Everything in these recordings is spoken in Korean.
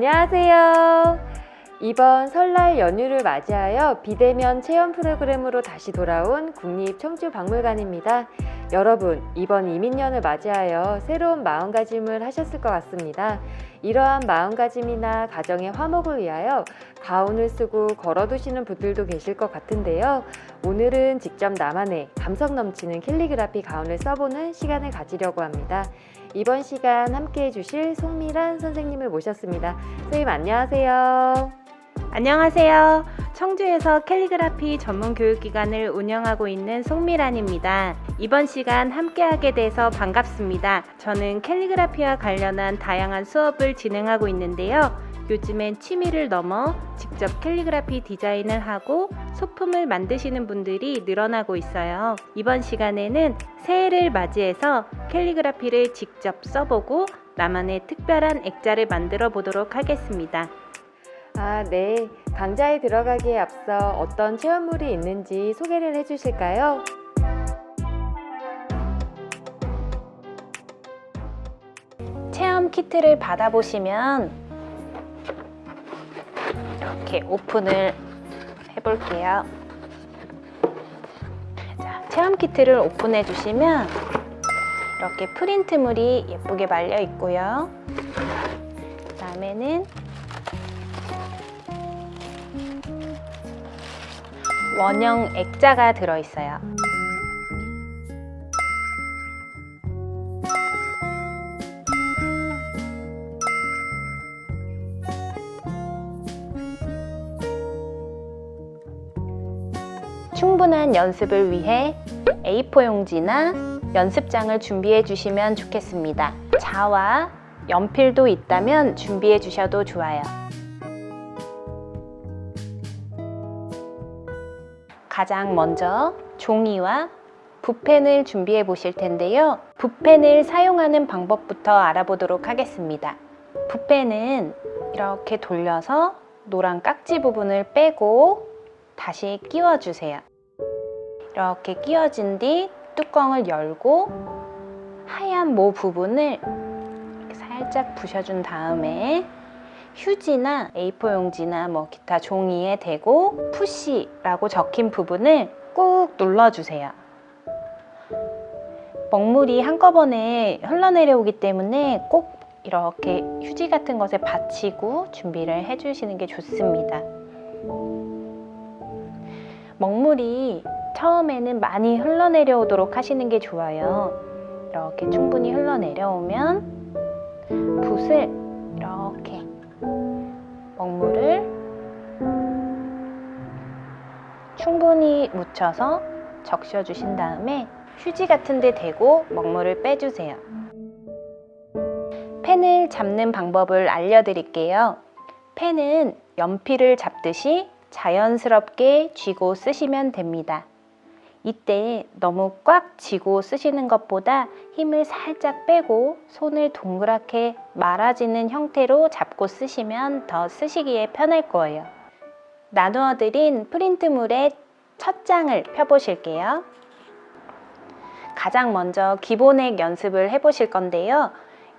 안녕하세요. 이번 설날 연휴를 맞이하여 비대면 체험 프로그램으로 다시 돌아온 국립청주박물관입니다. 여러분, 이번 이민년을 맞이하여 새로운 마음가짐을 하셨을 것 같습니다. 이러한 마음가짐이나 가정의 화목을 위하여 가운을 쓰고 걸어두시는 분들도 계실 것 같은데요. 오늘은 직접 나만의 감성 넘치는 캘리그라피 가운을 써보는 시간을 가지려고 합니다. 이번 시간 함께 해주실 송미란 선생님을 모셨습니다. 선생님 안녕하세요. 안녕하세요. 청주에서 캘리그라피 전문 교육기관을 운영하고 있는 송미란입니다. 이번 시간 함께하게 돼서 반갑습니다. 저는 캘리그라피와 관련한 다양한 수업을 진행하고 있는데요. 요즘엔 취미를 넘어 직접 캘리그라피 디자인을 하고 소품을 만드시는 분들이 늘어나고 있어요. 이번 시간에는 새해를 맞이해서 캘리그라피를 직접 써보고 나만의 특별한 액자를 만들어 보도록 하겠습니다. 네. 강좌에 들어가기에 앞서 어떤 체험물이 있는지 소개를 해주실까요? 체험 키트를 받아보시면 이렇게 오픈을 해볼게요. 자, 체험 키트를 오픈해 주시면 이렇게 프린트물이 예쁘게 말려 있고요. 그 다음에는 원형 액자가 들어있어요. 충분한 연습을 위해 A4 용지나 연습장을 준비해 주시면 좋겠습니다. 자와 연필도 있다면 준비해 주셔도 좋아요. 가장 먼저 종이와 붓펜을 준비해 보실 텐데요. 붓펜을 사용하는 방법부터 알아보도록 하겠습니다. 붓펜은 이렇게 돌려서 노란 깍지 부분을 빼고 다시 끼워주세요. 이렇게 끼워진 뒤 뚜껑을 열고 하얀 모 부분을 이렇게 살짝 부셔준 다음에 휴지나 A4 용지나 기타 종이에 대고 푸시라고 적힌 부분을 꾹 눌러주세요. 먹물이 한꺼번에 흘러내려오기 때문에 꼭 이렇게 휴지 같은 것에 받치고 준비를 해주시는 게 좋습니다. 먹물이 처음에는 많이 흘러내려오도록 하시는 게 좋아요. 이렇게 충분히 흘러내려오면 붓을 이렇게 먹물을 충분히 묻혀서 적셔주신 다음에 휴지 같은 데 대고 먹물을 빼주세요. 펜을 잡는 방법을 알려드릴게요. 펜은 연필을 잡듯이 자연스럽게 쥐고 쓰시면 됩니다. 이때 너무 꽉 쥐고 쓰시는 것보다 힘을 살짝 빼고 손을 동그랗게 말아지는 형태로 잡고 쓰시면 더 쓰시기에 편할 거예요. 나누어 드린 프린트물의 첫 장을 펴보실게요. 가장 먼저 기본액 연습을 해보실 건데요.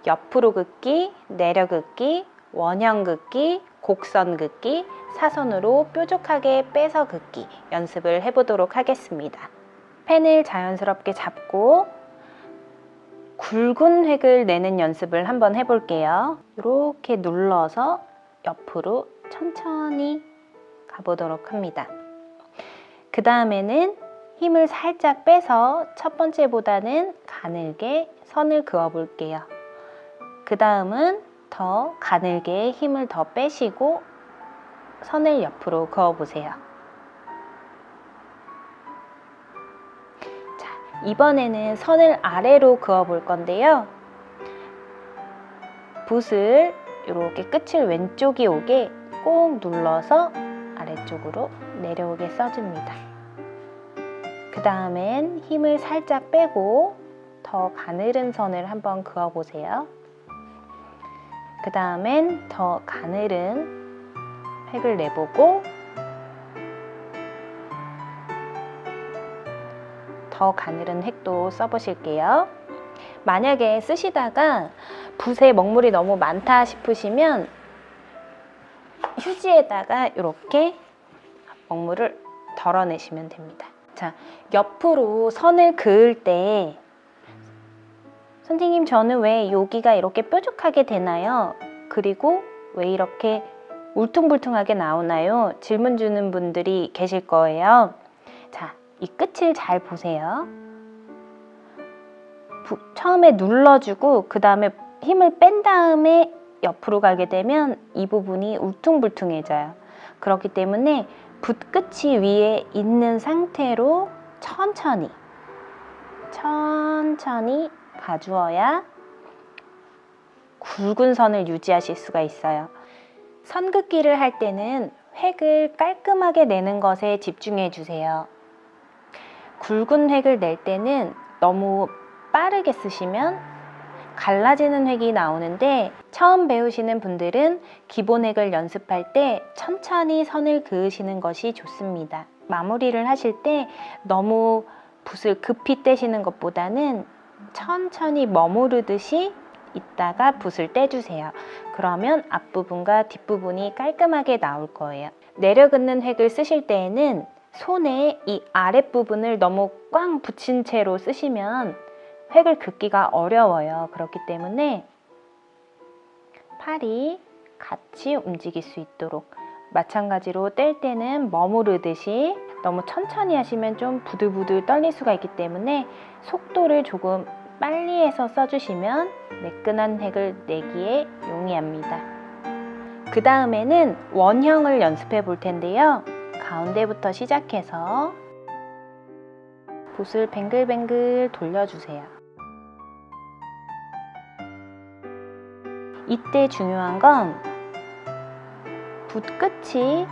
옆으로 긋기, 내려 긋기, 원형 긋기, 곡선 긋기, 사선으로 뾰족하게 빼서 긋기 연습을 해보도록 하겠습니다. 펜을 자연스럽게 잡고 굵은 획을 내는 연습을 한번 해볼게요. 이렇게 눌러서 옆으로 천천히 가보도록 합니다. 그 다음에는 힘을 살짝 빼서 첫 번째보다는 가늘게 선을 그어 볼게요. 그 다음은 더 가늘게 힘을 더 빼시고 선을 옆으로 그어 보세요. 자, 이번에는 선을 아래로 그어 볼 건데요. 붓을 이렇게 끝을 왼쪽이 오게 꼭 눌러서 아래쪽으로 내려오게 써줍니다. 그 다음엔 힘을 살짝 빼고 더 가늘은 선을 한번 그어 보세요. 그 다음엔 더 가늘은 획을 내보고 더 가늘은 획도 써보실게요. 만약에 쓰시다가 붓에 먹물이 너무 많다 싶으시면 휴지에다가 이렇게 먹물을 덜어내시면 됩니다. 자, 옆으로 선을 그을 때 선생님 저는 왜 여기가 이렇게 뾰족하게 되나요? 그리고 왜 이렇게 울퉁불퉁하게 나오나요? 질문 주는 분들이 계실 거예요. 자, 이 끝을 잘 보세요. 처음에 눌러주고 그 다음에 힘을 뺀 다음에 옆으로 가게 되면 이 부분이 울퉁불퉁해져요. 그렇기 때문에 붓 끝이 위에 있는 상태로 천천히 가주어야 굵은 선을 유지하실 수가 있어요. 선 긋기를 할 때는 획을 깔끔하게 내는 것에 집중해 주세요. 굵은 획을 낼 때는 너무 빠르게 쓰시면 갈라지는 획이 나오는데 처음 배우시는 분들은 기본 획을 연습할 때 천천히 선을 그으시는 것이 좋습니다. 마무리를 하실 때 너무 붓을 급히 떼시는 것보다는 천천히 머무르듯이 있다가 붓을 떼주세요. 그러면 앞부분과 뒷부분이 깔끔하게 나올 거예요. 내려 긋는 획을 쓰실 때에는 손에 이 아랫부분을 너무 꽝 붙인 채로 쓰시면 획을 긋기가 어려워요. 그렇기 때문에 팔이 같이 움직일 수 있도록 마찬가지로 뗄 때는 머무르듯이 너무 천천히 하시면 좀 부들부들 떨릴 수가 있기 때문에 속도를 조금 빨리 해서 써주시면 매끈한 획을 내기에 용이합니다. 그 다음에는 원형을 연습해 볼 텐데요. 가운데부터 시작해서 붓을 뱅글뱅글 돌려주세요. 이때 중요한 건 붓 끝이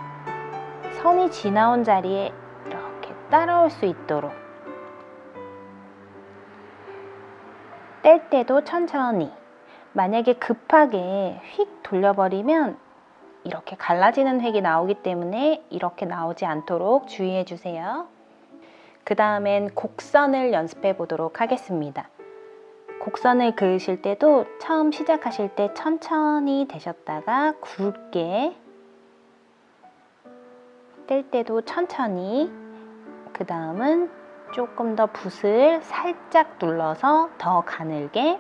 선이 지나온 자리에 이렇게 따라올 수 있도록 뗄 때도 천천히, 만약에 급하게 휙 돌려버리면 이렇게 갈라지는 획이 나오기 때문에 이렇게 나오지 않도록 주의해 주세요. 그 다음엔 곡선을 연습해 보도록 하겠습니다. 곡선을 그으실 때도 처음 시작하실 때 천천히 되셨다가 굵게, 뗄 때도 천천히, 그 다음은 조금 더 붓을 살짝 눌러서 더 가늘게,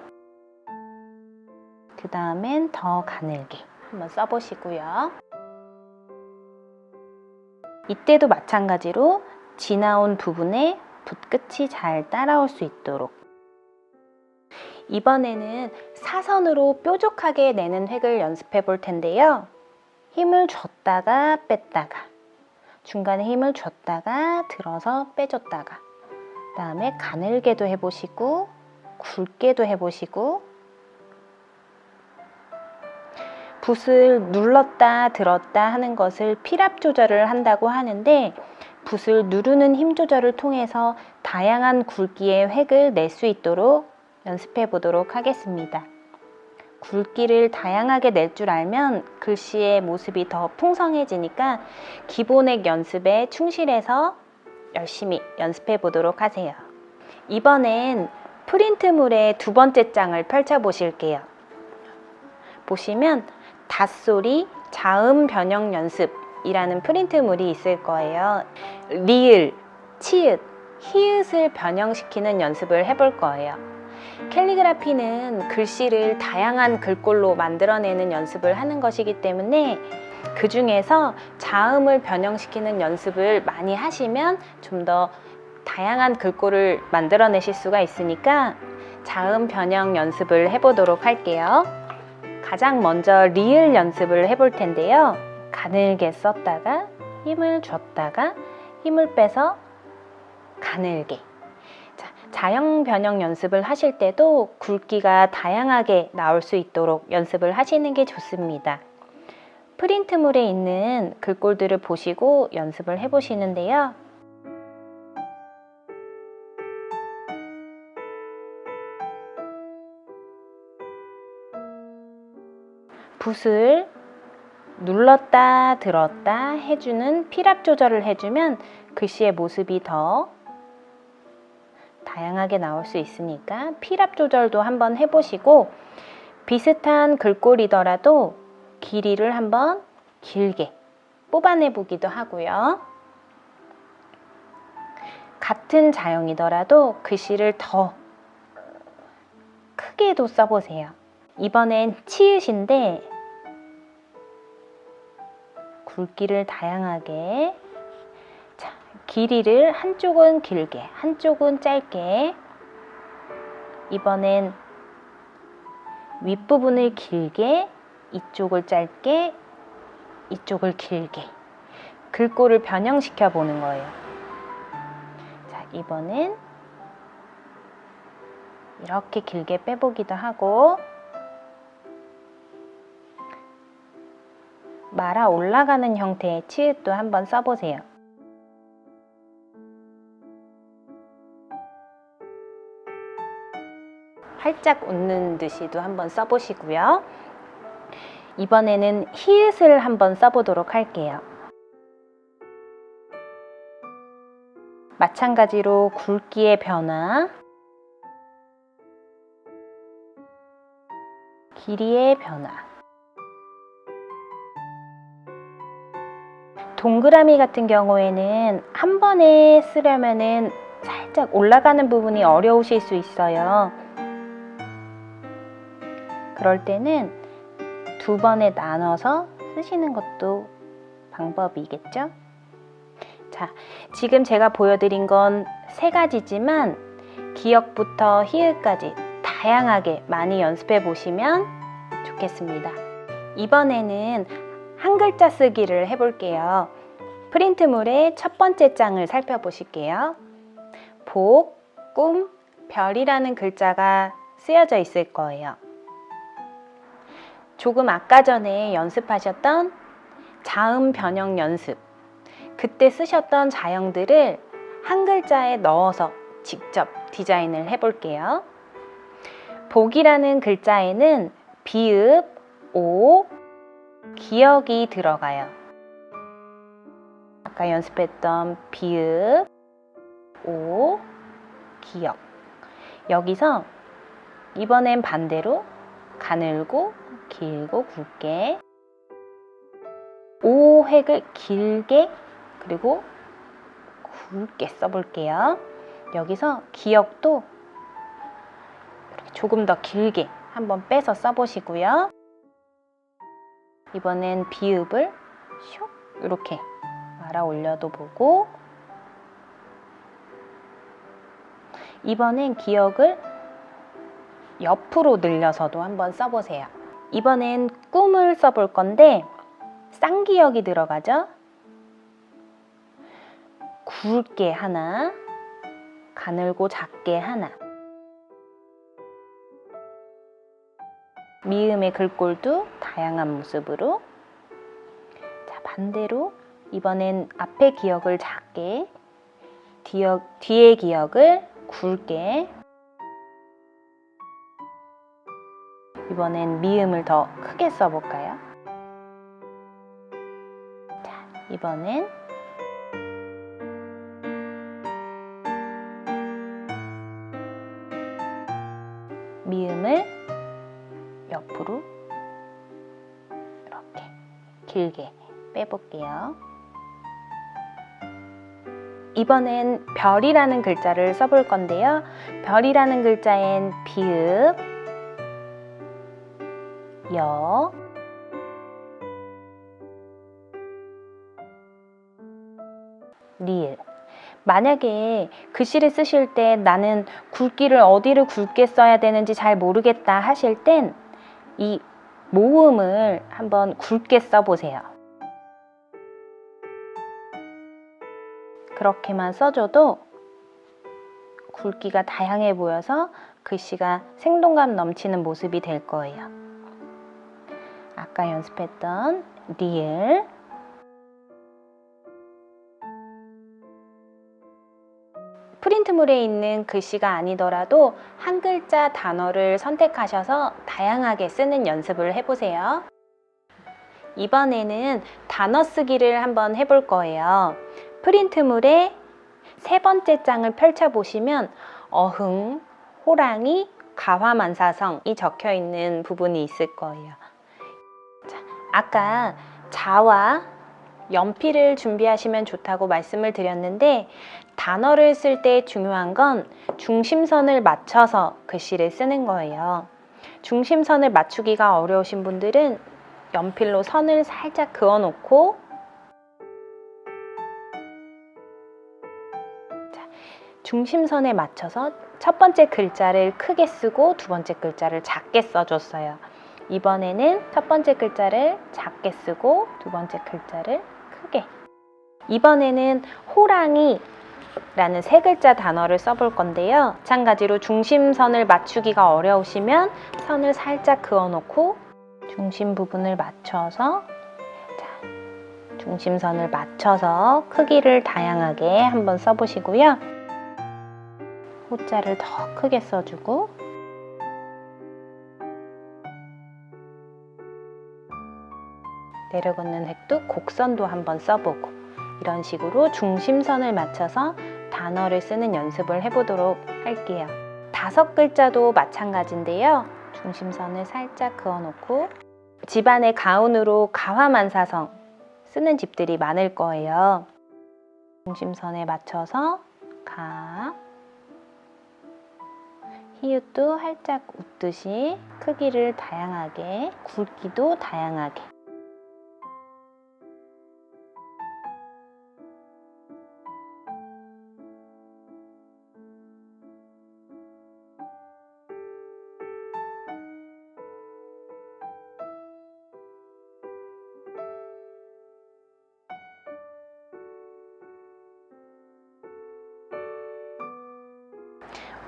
그 다음엔 더 가늘게 한번 써보시고요. 이때도 마찬가지로 지나온 부분에 붓 끝이 잘 따라올 수 있도록. 이번에는 사선으로 뾰족하게 내는 획을 연습해 볼 텐데요. 힘을 줬다가 뺐다가, 중간에 힘을 줬다가 들어서 빼줬다가, 그 다음에 가늘게도 해보시고 굵게도 해보시고, 붓을 눌렀다 들었다 하는 것을 필압 조절을 한다고 하는데 붓을 누르는 힘 조절을 통해서 다양한 굵기의 획을 낼 수 있도록 연습해 보도록 하겠습니다. 굵기를 다양하게 낼 줄 알면 글씨의 모습이 더 풍성해지니까 기본 획 연습에 충실해서 열심히 연습해 보도록 하세요. 이번엔 프린트물의 두 번째 장을 펼쳐 보실게요. 보시면 닷소리 자음 변형 연습이라는 프린트물이 있을 거예요. 리을, 치읓, 히읗을 변형시키는 연습을 해볼 거예요. 캘리그라피는 글씨를 다양한 글꼴로 만들어내는 연습을 하는 것이기 때문에 그 중에서 자음을 변형시키는 연습을 많이 하시면 좀 더 다양한 글꼴을 만들어내실 수가 있으니까 자음 변형 연습을 해보도록 할게요. 가장 먼저 리을 연습을 해볼 텐데요. 가늘게 썼다가 힘을 줬다가 힘을 빼서 가늘게. 자, 자형 변형 연습을 하실 때도 굵기가 다양하게 나올 수 있도록 연습을 하시는 게 좋습니다. 프린트물에 있는 글꼴들을 보시고 연습을 해보시는데요. 붓을 눌렀다 들었다 해주는 필압 조절을 해주면 글씨의 모습이 더 다양하게 나올 수 있으니까 필압 조절도 한번 해보시고 비슷한 글꼴이더라도 길이를 한번 길게 뽑아내 보기도 하고요. 같은 자형이더라도 글씨를 더 크게도 써보세요. 이번엔 치읓인데 굵기를 다양하게, 자, 길이를 한쪽은 길게 한쪽은 짧게, 이번엔 윗부분을 길게, 이쪽을 짧게, 이쪽을 길게 글꼴을 변형시켜 보는 거예요. 자, 이번엔 이렇게 길게 빼보기도 하고, 말아 올라가는 형태의 치읓도 한번 써보세요. 활짝 웃는 듯이도 한번 써보시고요. 이번에는 히읗을 한번 써보도록 할게요. 마찬가지로 굵기의 변화, 길이의 변화. 동그라미 같은 경우에는 한 번에 쓰려면은 살짝 올라가는 부분이 어려우실 수 있어요. 그럴 때는 두 번에 나눠서 쓰시는 것도 방법이겠죠? 자, 지금 제가 보여드린 건 세 가지지만 기역부터 히읗까지 다양하게 많이 연습해 보시면 좋겠습니다. 이번에는 한 글자 쓰기를 해볼게요. 프린트물의 첫 번째 장을 살펴보실게요. 복, 꿈, 별이라는 글자가 쓰여져 있을 거예요. 조금 아까 전에 연습하셨던 자음 변형 연습, 그때 쓰셨던 자형들을 한 글자에 넣어서 직접 디자인을 해볼게요. 복이라는 글자에는 비읍, 오, 기역이 들어가요. 아까 연습했던 비읍, 오, 기역. 여기서 이번엔 반대로 가늘고 길고 굵게, 오 획을 길게 그리고 굵게 써볼게요. 여기서 기역도 이렇게 조금 더 길게 한번 빼서 써보시고요. 이번엔 비읍을 슉 이렇게 말아 올려도 보고, 이번엔 기역을 옆으로 늘려서도 한번 써보세요. 이번엔 꿈을 써볼 건데 쌍기역이 들어가죠? 굵게 하나, 가늘고 작게 하나. 미음의 글꼴도 다양한 모습으로. 자, 반대로 이번엔 앞에 기역을 작게, 뒤에 기역을 굵게. 이번엔 미음을 더 크게 써볼까요? 자, 이번엔 미음을 옆으로 이렇게 길게 빼볼게요. 이번엔 별이라는 글자를 써볼 건데요. 별이라는 글자엔 비읍, 여, 리을. 만약에 글씨를 쓰실 때 나는 굵기를 어디를 굵게 써야 되는지 잘 모르겠다 하실 땐 이 모음을 한번 굵게 써보세요. 그렇게만 써줘도 굵기가 다양해 보여서 글씨가 생동감 넘치는 모습이 될 거예요. 아까 연습했던 리을, 프린트물에 있는 글씨가 아니더라도 한 글자 단어를 선택하셔서 다양하게 쓰는 연습을 해보세요. 이번에는 단어 쓰기를 한번 해볼 거예요. 프린트물에 세 번째 장을 펼쳐보시면 어흥, 호랑이, 가화만사성이 적혀 있는 부분이 있을 거예요. 자, 아까 자와 연필을 준비하시면 좋다고 말씀을 드렸는데, 단어를 쓸 때 중요한 건 중심선을 맞춰서 글씨를 쓰는 거예요. 중심선을 맞추기가 어려우신 분들은 연필로 선을 살짝 그어 놓고, 중심선에 맞춰서 첫 번째 글자를 크게 쓰고 두 번째 글자를 작게 써줬어요. 이번에는 첫 번째 글자를 작게 쓰고 두 번째 글자를 크게. 이번에는 호랑이 라는 세 글자 단어를 써볼 건데요. 마찬가지로 중심선을 맞추기가 어려우시면 선을 살짝 그어 놓고 중심 부분을 맞춰서, 중심선을 맞춰서 크기를 다양하게 한번 써보시고요. 호자를 더 크게 써주고, 내려걷는 획도 곡선도 한번 써보고, 이런 식으로 중심선을 맞춰서 단어를 쓰는 연습을 해보도록 할게요. 5글자도 마찬가지인데요. 중심선을 살짝 그어놓고, 집안의 가운으로 가화만사성 쓰는 집들이 많을 거예요. 중심선에 맞춰서 가, 히읗도 살짝 웃듯이 크기를 다양하게, 굵기도 다양하게.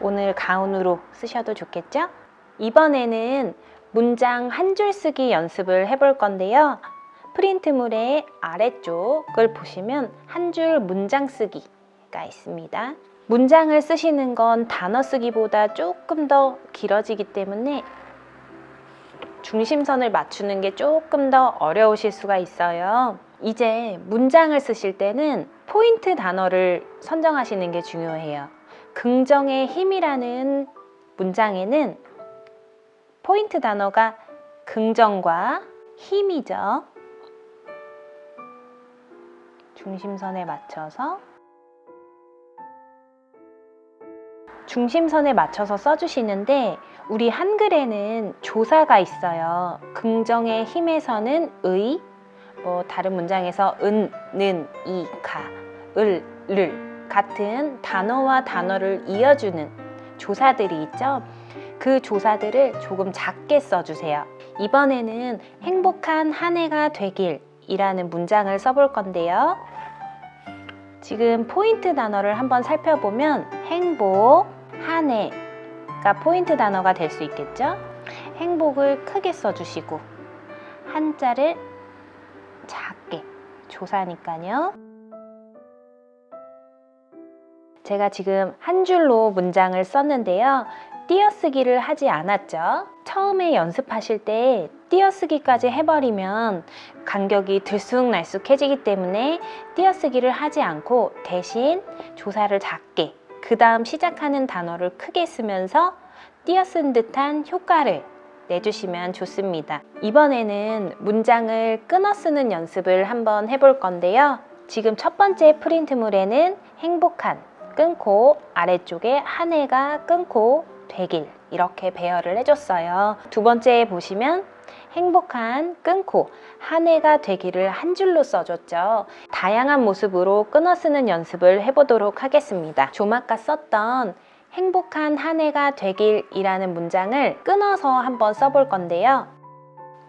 오늘 가운으로 쓰셔도 좋겠죠? 이번에는 문장 한 줄 쓰기 연습을 해볼 건데요. 프린트물의 아래쪽을 보시면 한 줄 문장 쓰기가 있습니다. 문장을 쓰시는 건 단어 쓰기보다 조금 더 길어지기 때문에 중심선을 맞추는 게 조금 더 어려우실 수가 있어요. 이제 문장을 쓰실 때는 포인트 단어를 선정하시는 게 중요해요. 긍정의 힘이라는 문장에는 포인트 단어가 긍정과 힘이죠. 중심선에 맞춰서 써주시는데, 우리 한글에는 조사가 있어요. 긍정의 힘에서는 의, 다른 문장에서 은, 는, 이, 가, 을, 를 같은 단어와 단어를 이어주는 조사들이 있죠. 그 조사들을 조금 작게 써주세요. 이번에는 행복한 한 해가 되길 이라는 문장을 써볼 건데요. 지금 포인트 단어를 한번 살펴보면 행복, 한 해가 포인트 단어가 될 수 있겠죠. 행복을 크게 써주시고 한자를 작게, 조사니까요. 제가 지금 한 줄로 문장을 썼는데요. 띄어쓰기를 하지 않았죠. 처음에 연습하실 때 띄어쓰기까지 해버리면 간격이 들쑥날쑥해지기 때문에 띄어쓰기를 하지 않고 대신 조사를 작게, 그 다음 시작하는 단어를 크게 쓰면서 띄어쓴 듯한 효과를 내주시면 좋습니다. 이번에는 문장을 끊어 쓰는 연습을 한번 해볼 건데요. 지금 첫 번째 프린트물에는 행복한 끊고 아래쪽에 한 해가 끊고 되길 이렇게 배열을 해줬어요. 두 번째에 보시면 행복한 끊고 한 해가 되기를 한 줄로 써줬죠. 다양한 모습으로 끊어 쓰는 연습을 해보도록 하겠습니다. 좀 아까 썼던 행복한 한 해가 되길 이라는 문장을 끊어서 한번 써볼 건데요.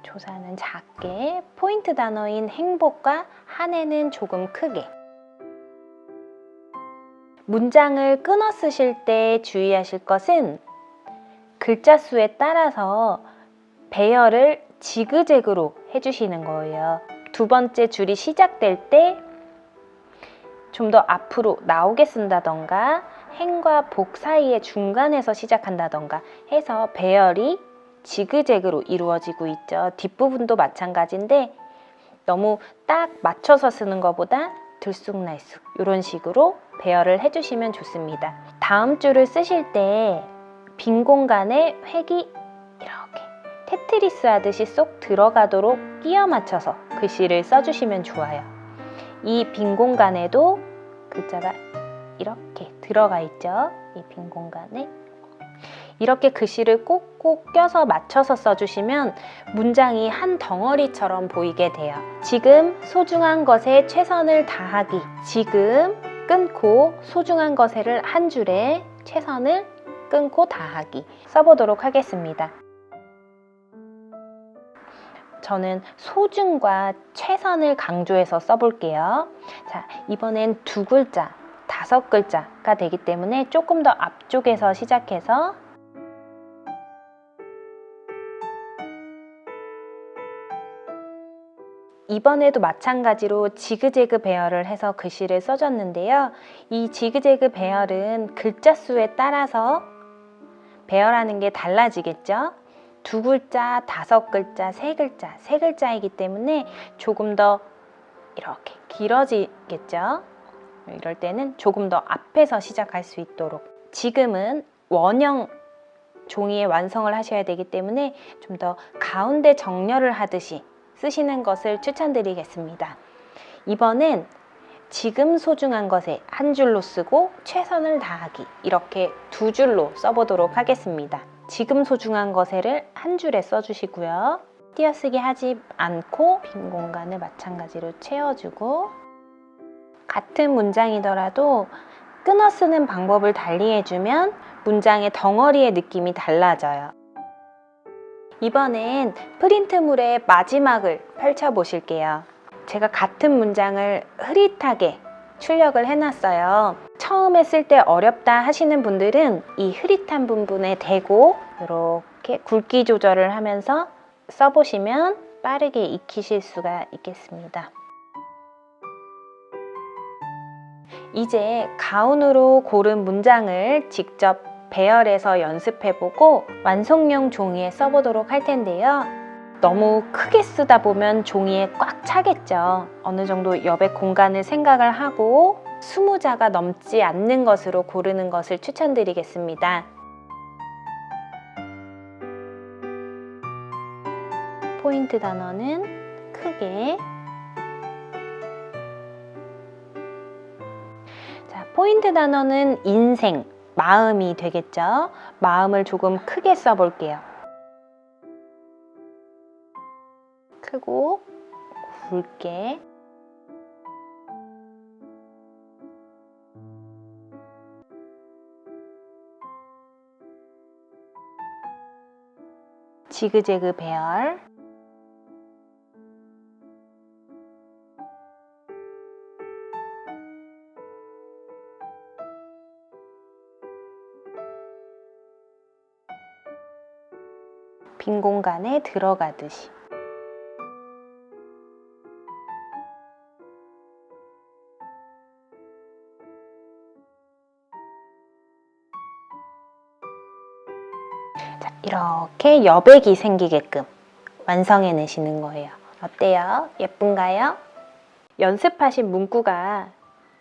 조사는 작게, 포인트 단어인 행복과 한 해는 조금 크게. 문장을 끊어 쓰실 때 주의하실 것은 글자 수에 따라서 배열을 지그재그로 해주시는 거예요. 두 번째 줄이 시작될 때 좀 더 앞으로 나오게 쓴다던가 행과 복 사이의 중간에서 시작한다던가 해서 배열이 지그재그로 이루어지고 있죠. 뒷부분도 마찬가지인데 너무 딱 맞춰서 쓰는 것보다 들쑥날쑥 이런 식으로 배열을 해주시면 좋습니다. 다음 줄을 쓰실 때 빈 공간에 획이 이렇게 테트리스 하듯이 쏙 들어가도록 끼워 맞춰서 글씨를 써주시면 좋아요. 이 빈 공간에도 글자가 이렇게 들어가 있죠. 이 빈 공간에 이렇게 글씨를 꼭꼭 껴서 맞춰서 써주시면 문장이 한 덩어리처럼 보이게 돼요. 지금 소중한 것에 최선을 다하기. 지금 끊고 소중한 것에를 한 줄에 최선을 끊고 다하기 써보도록 하겠습니다. 저는 소중과 최선을 강조해서 써볼게요. 자, 이번엔 2글자, 5글자가 되기 때문에 조금 더 앞쪽에서 시작해서 이번에도 마찬가지로 지그재그 배열을 해서 글씨를 써줬는데요. 이 지그재그 배열은 글자 수에 따라서 배열하는 게 달라지겠죠. 2글자, 5글자, 3글자, 3글자이기 때문에 조금 더 이렇게 길어지겠죠. 이럴 때는 조금 더 앞에서 시작할 수 있도록. 지금은 원형 종이의 완성을 하셔야 되기 때문에 좀 더 가운데 정렬을 하듯이 쓰시는 것을 추천드리겠습니다. 이번엔 지금 소중한 것에 한 줄로 쓰고 최선을 다하기 이렇게 2줄로 써보도록 하겠습니다. 지금 소중한 것에를 한 줄에 써주시고요. 띄어쓰기 하지 않고 빈 공간을 마찬가지로 채워주고 같은 문장이더라도 끊어 쓰는 방법을 달리 해주면 문장의 덩어리의 느낌이 달라져요. 이번엔 프린트물의 마지막을 펼쳐 보실게요. 제가 같은 문장을 흐릿하게 출력을 해놨어요. 처음에 쓸 때 어렵다 하시는 분들은 이 흐릿한 부분에 대고 이렇게 굵기 조절을 하면서 써보시면 빠르게 익히실 수가 있겠습니다. 이제 가운으로 고른 문장을 직접 배열해서 연습해보고 완성용 종이에 써보도록 할 텐데요. 너무 크게 쓰다 보면 종이에 꽉 차겠죠. 어느 정도 여백 공간을 생각을 하고 20자가 넘지 않는 것으로 고르는 것을 추천드리겠습니다. 포인트 단어는 크게. 자, 포인트 단어는 인생, 마음이 되겠죠. 마음을 조금 크게 써볼게요. 크고 굵게. 지그재그 배열. 빈 공간에 들어가듯이. 자, 이렇게 여백이 생기게끔 완성해 내시는 거예요. 어때요? 예쁜가요? 연습하신 문구가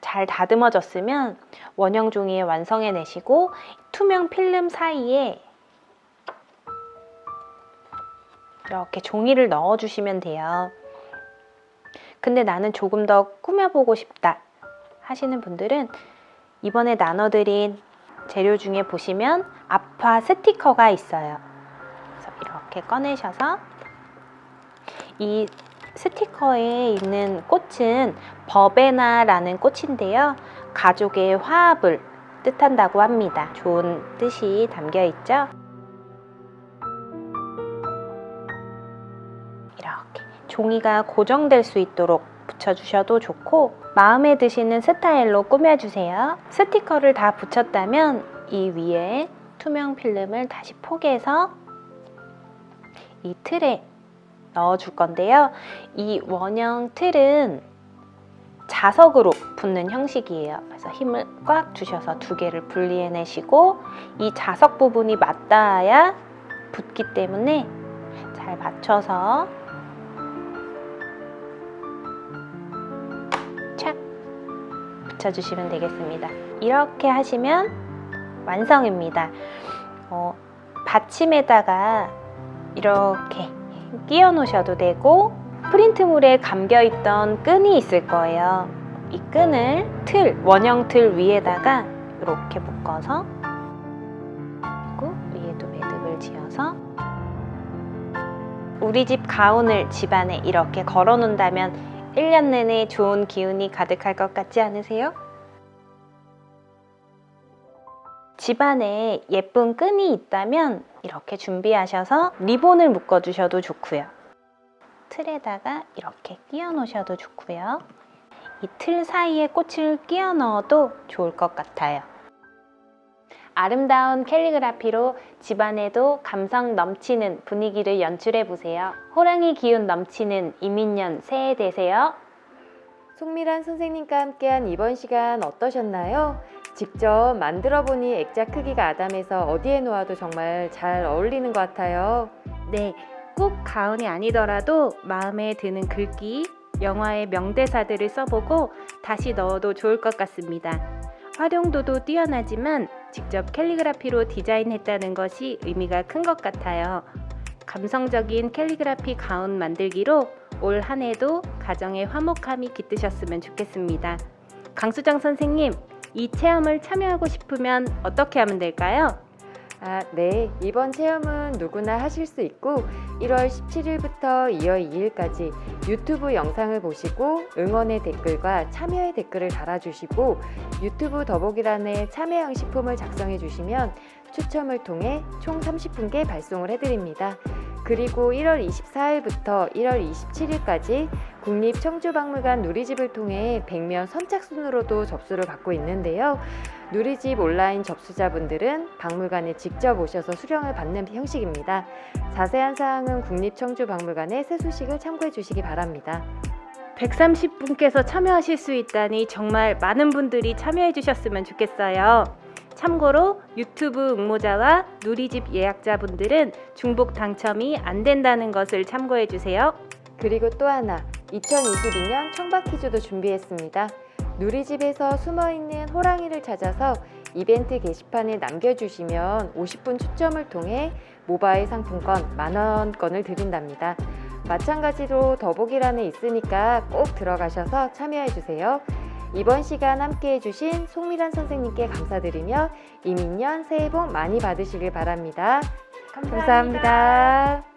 잘 다듬어졌으면 원형 종이에 완성해 내시고 투명 필름 사이에 이렇게 종이를 넣어주시면 돼요. 근데 나는 조금 더 꾸며보고 싶다 하시는 분들은 이번에 나눠드린 재료 중에 보시면 앞화 스티커가 있어요. 그래서 이렇게 꺼내셔서 이 스티커에 있는 꽃은 버베나라는 꽃인데요. 가족의 화합을 뜻한다고 합니다. 좋은 뜻이 담겨 있죠. 이렇게 종이가 고정될 수 있도록 붙여주셔도 좋고 마음에 드시는 스타일로 꾸며주세요. 스티커를 다 붙였다면 이 위에 투명 필름을 다시 포개서 이 틀에 넣어줄 건데요. 이 원형 틀은 자석으로 붙는 형식이에요. 그래서 힘을 꽉 주셔서 두 개를 분리해내시고 이 자석 부분이 맞닿아야 붙기 때문에 잘 맞춰서 착 붙여주시면 되겠습니다. 이렇게 하시면 완성입니다. 받침에다가 이렇게 끼워 놓으셔도 되고, 프린트물에 감겨 있던 끈이 있을 거예요. 이 끈을 원형 틀 위에다가 이렇게 묶어서, 그리고 위에도 매듭을 지어서, 우리 집 가온을 집안에 이렇게 걸어 놓는다면 1년 내내 좋은 기운이 가득할 것 같지 않으세요? 집안에 예쁜 끈이 있다면 이렇게 준비하셔서 리본을 묶어 주셔도 좋고요. 틀에다가 이렇게 끼워 놓으셔도 좋고요. 이 틀 사이에 꽃을 끼워 넣어도 좋을 것 같아요. 아름다운 캘리그라피로 집안에도 감성 넘치는 분위기를 연출해 보세요. 호랑이 기운 넘치는 이민년 새해 되세요. 송미란 선생님과 함께한 이번 시간 어떠셨나요? 직접 만들어 보니 액자 크기가 아담해서 어디에 놓아도 정말 잘 어울리는 것 같아요. 네, 꼭 가온이 아니더라도 마음에 드는 글귀, 영화의 명대사들을 써보고 다시 넣어도 좋을 것 같습니다. 활용도도 뛰어나지만 직접 캘리그라피로 디자인했다는 것이 의미가 큰 것 같아요. 감성적인 캘리그라피 가운 만들기로 올 한 해도 가정의 화목함이 깃드셨으면 좋겠습니다. 강수정 선생님, 이 체험을 참여하고 싶으면 어떻게 하면 될까요? 네. 이번 체험은 누구나 하실 수 있고 1월 17일부터 2월 2일까지 유튜브 영상을 보시고 응원의 댓글과 참여의 댓글을 달아주시고 유튜브 더보기란에 참여형 식품을 작성해 주시면 추첨을 통해 총 30분께 발송을 해드립니다. 그리고 1월 24일부터 1월 27일까지 국립청주박물관 누리집을 통해 100명 선착순으로도 접수를 받고 있는데요. 누리집 온라인 접수자분들은 박물관에 직접 오셔서 수령을 받는 형식입니다. 자세한 사항은 국립청주박물관의 세수식을 참고해 주시기 바랍니다. 130분께서 참여하실 수 있다니 정말 많은 분들이 참여해 주셨으면 좋겠어요. 참고로 유튜브 응모자와 누리집 예약자분들은 중복 당첨이 안 된다는 것을 참고해 주세요. 그리고 또 하나, 2022년 청박 퀴즈도 준비했습니다. 누리집에서 숨어있는 호랑이를 찾아서 이벤트 게시판에 남겨주시면 50분 추첨을 통해 모바일 상품권 만원권을 드린답니다. 마찬가지로 더보기란에 있으니까 꼭 들어가셔서 참여해주세요. 이번 시간 함께 해주신 송미란 선생님께 감사드리며 이민년 새해 복 많이 받으시길 바랍니다. 감사합니다.